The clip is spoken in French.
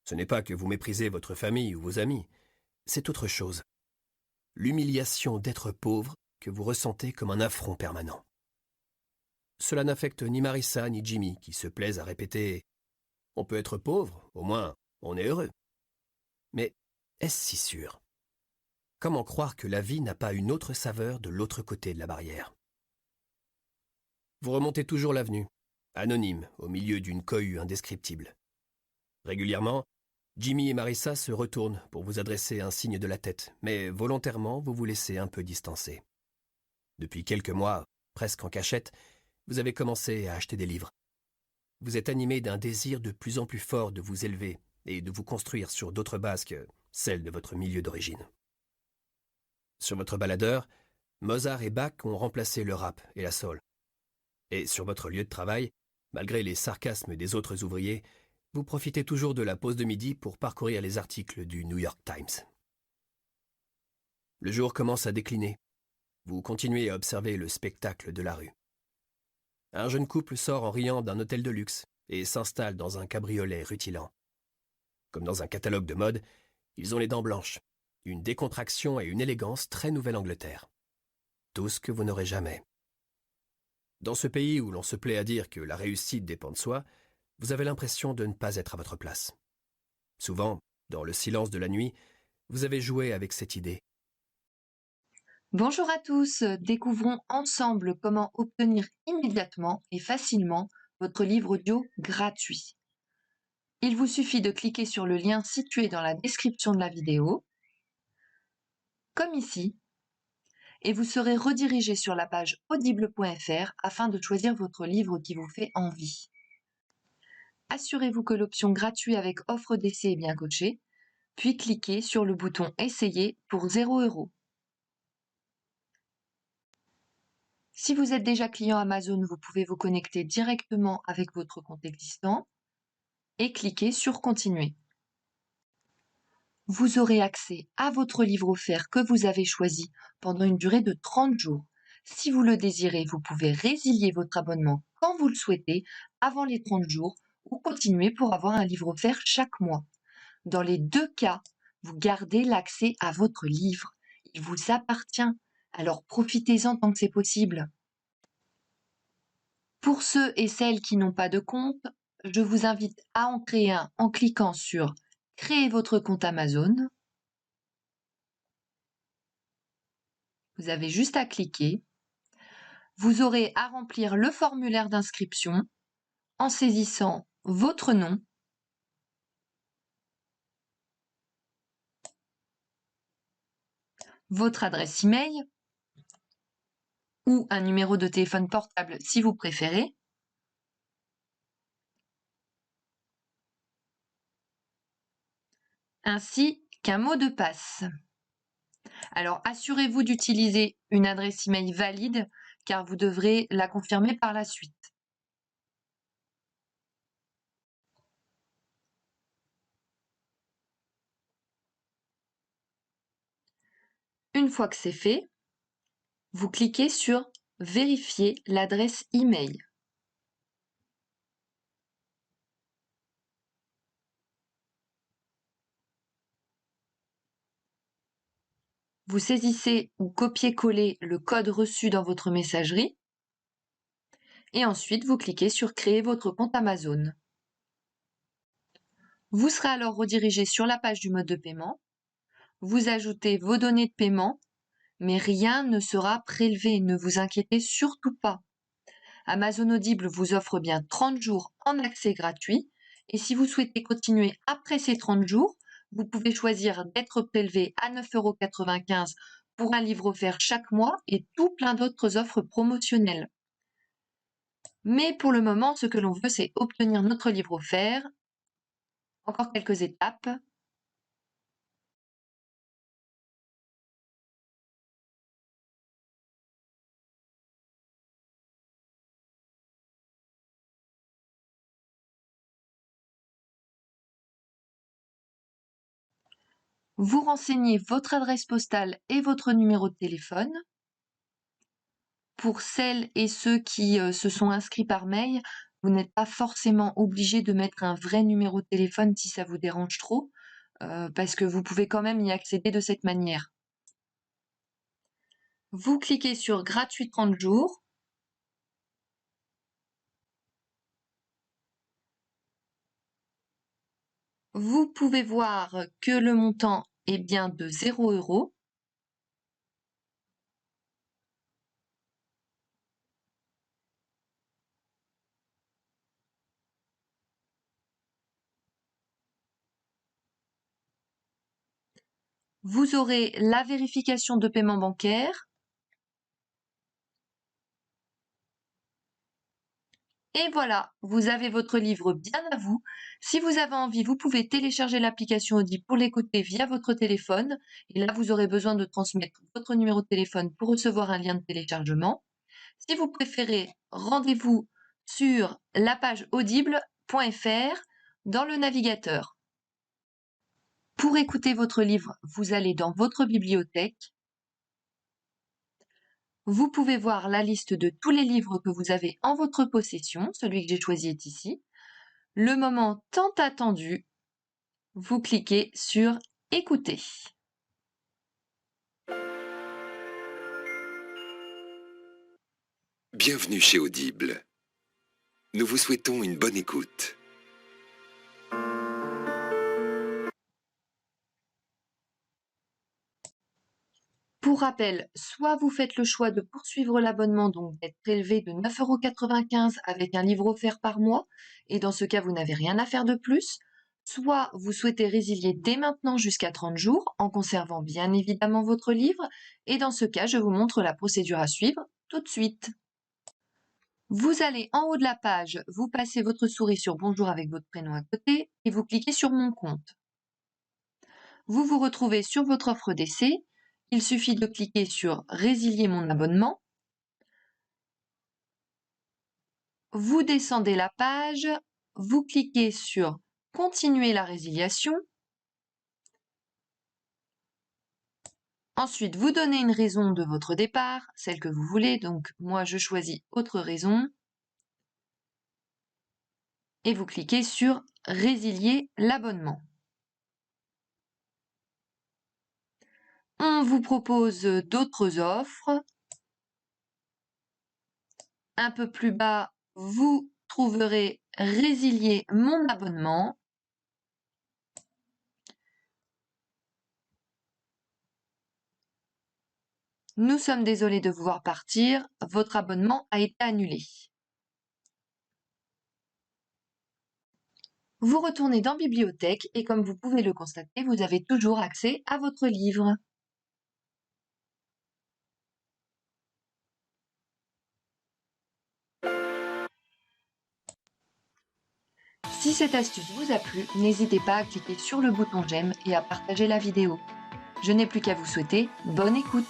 Ce n'est pas que vous méprisez votre famille ou vos amis, c'est autre chose. L'humiliation d'être pauvre que vous ressentez comme un affront permanent. Cela n'affecte ni Marissa ni Jimmy qui se plaisent à répéter « On peut être pauvre, au moins on est heureux ». Mais est-ce si sûr? Comment croire que la vie n'a pas une autre saveur de l'autre côté de la barrière? Vous remontez toujours l'avenue, anonyme, au milieu d'une cohue indescriptible. Régulièrement, Jimmy et Marissa se retournent pour vous adresser un signe de la tête, mais volontairement, vous vous laissez un peu distancer. Depuis quelques mois, presque en cachette, vous avez commencé à acheter des livres. Vous êtes animé d'un désir de plus en plus fort de vous élever et de vous construire sur d'autres bases que celles de votre milieu d'origine. Sur votre baladeur, Mozart et Bach ont remplacé le rap et la soul. Et sur votre lieu de travail, malgré les sarcasmes des autres ouvriers, vous profitez toujours de la pause de midi pour parcourir les articles du New York Times. Le jour commence à décliner. Vous continuez à observer le spectacle de la rue. Un jeune couple sort en riant d'un hôtel de luxe et s'installe dans un cabriolet rutilant. Comme dans un catalogue de mode, ils ont les dents blanches, une décontraction et une élégance très Nouvelle-Angleterre. Tout ce que vous n'aurez jamais. Dans ce pays où l'on se plaît à dire que la réussite dépend de soi, vous avez l'impression de ne pas être à votre place. Souvent, dans le silence de la nuit, vous avez joué avec cette idée. Bonjour à tous, découvrons ensemble comment obtenir immédiatement et facilement votre livre audio gratuit. Il vous suffit de cliquer sur le lien situé dans la description de la vidéo, comme ici, et vous serez redirigé sur la page audible.fr afin de choisir votre livre qui vous fait envie. Assurez-vous que l'option gratuit avec offre d'essai est bien cochée, puis cliquez sur le bouton Essayer pour 0 €. Si vous êtes déjà client Amazon, vous pouvez vous connecter directement avec votre compte existant et cliquer sur Continuer. Vous aurez accès à votre livre offert que vous avez choisi pendant une durée de 30 jours. Si vous le désirez, vous pouvez résilier votre abonnement quand vous le souhaitez avant les 30 jours ou continuer pour avoir un livre offert chaque mois. Dans les deux cas, vous gardez l'accès à votre livre. Il vous appartient, alors profitez-en tant que c'est possible. Pour ceux et celles qui n'ont pas de compte, je vous invite à en créer un en cliquant sur « Créer votre compte Amazon ». Vous avez juste à cliquer. Vous aurez à remplir le formulaire d'inscription en saisissant votre nom, votre adresse email ou un numéro de téléphone portable si vous préférez, ainsi qu'un mot de passe. Alors assurez-vous d'utiliser une adresse email valide car vous devrez la confirmer par la suite. Une fois que c'est fait, vous cliquez sur « Vérifier l'adresse email ». Vous saisissez ou copiez-collez le code reçu dans votre messagerie et ensuite vous cliquez sur « Créer votre compte Amazon ». Vous serez alors redirigé sur la page du mode de paiement. Vous ajoutez vos données de paiement, mais rien ne sera prélevé, ne vous inquiétez surtout pas. Amazon Audible vous offre bien 30 jours en accès gratuit et si vous souhaitez continuer après ces 30 jours, vous pouvez choisir d'être prélevé à 9,95 € pour un livre offert chaque mois et tout plein d'autres offres promotionnelles. Mais pour le moment, ce que l'on veut, c'est obtenir notre livre offert. Encore quelques étapes. Vous renseignez votre adresse postale et votre numéro de téléphone. Pour celles et ceux qui se sont inscrits par mail, Vous n'êtes pas forcément obligé de mettre un vrai numéro de téléphone si ça vous dérange trop, parce que vous pouvez quand même y accéder de cette manière. Vous cliquez sur gratuit 30 jours. Vous pouvez voir que le montant est bien de 0 €. Vous aurez la vérification de paiement bancaire. Et voilà, vous avez votre livre bien à vous. Si vous avez envie, vous pouvez télécharger l'application Audible pour l'écouter via votre téléphone. Et là, vous aurez besoin de transmettre votre numéro de téléphone pour recevoir un lien de téléchargement. Si vous préférez, rendez-vous sur la page audible.fr dans le navigateur. Pour écouter votre livre, vous allez dans votre bibliothèque. Vous pouvez voir la liste de tous les livres que vous avez en votre possession. Celui que j'ai choisi est ici. Le moment tant attendu, vous cliquez sur Écouter. Bienvenue chez Audible. Nous vous souhaitons une bonne écoute. Pour rappel, soit vous faites le choix de poursuivre l'abonnement, donc d'être prélevé de 9,95 € avec un livre offert par mois, et dans ce cas, vous n'avez rien à faire de plus, soit vous souhaitez résilier dès maintenant jusqu'à 30 jours, en conservant bien évidemment votre livre, et dans ce cas, je vous montre la procédure à suivre tout de suite. Vous allez en haut de la page, vous passez votre souris sur Bonjour avec votre prénom à côté, et vous cliquez sur Mon compte. Vous vous retrouvez sur votre offre d'essai. Il suffit de cliquer sur Résilier mon abonnement. Vous descendez la page, vous cliquez sur Continuer la résiliation. Ensuite, vous donnez une raison de votre départ, celle que vous voulez. Donc, moi, je choisis Autre raison. Et vous cliquez sur Résilier l'abonnement. On vous propose d'autres offres. Un peu plus bas, vous trouverez Résilier mon abonnement. Nous sommes désolés de vous voir partir, votre abonnement a été annulé. Vous retournez dans Bibliothèque et comme vous pouvez le constater, vous avez toujours accès à votre livre. Si cette astuce vous a plu, n'hésitez pas à cliquer sur le bouton j'aime et à partager la vidéo. Je n'ai plus qu'à vous souhaiter bonne écoute.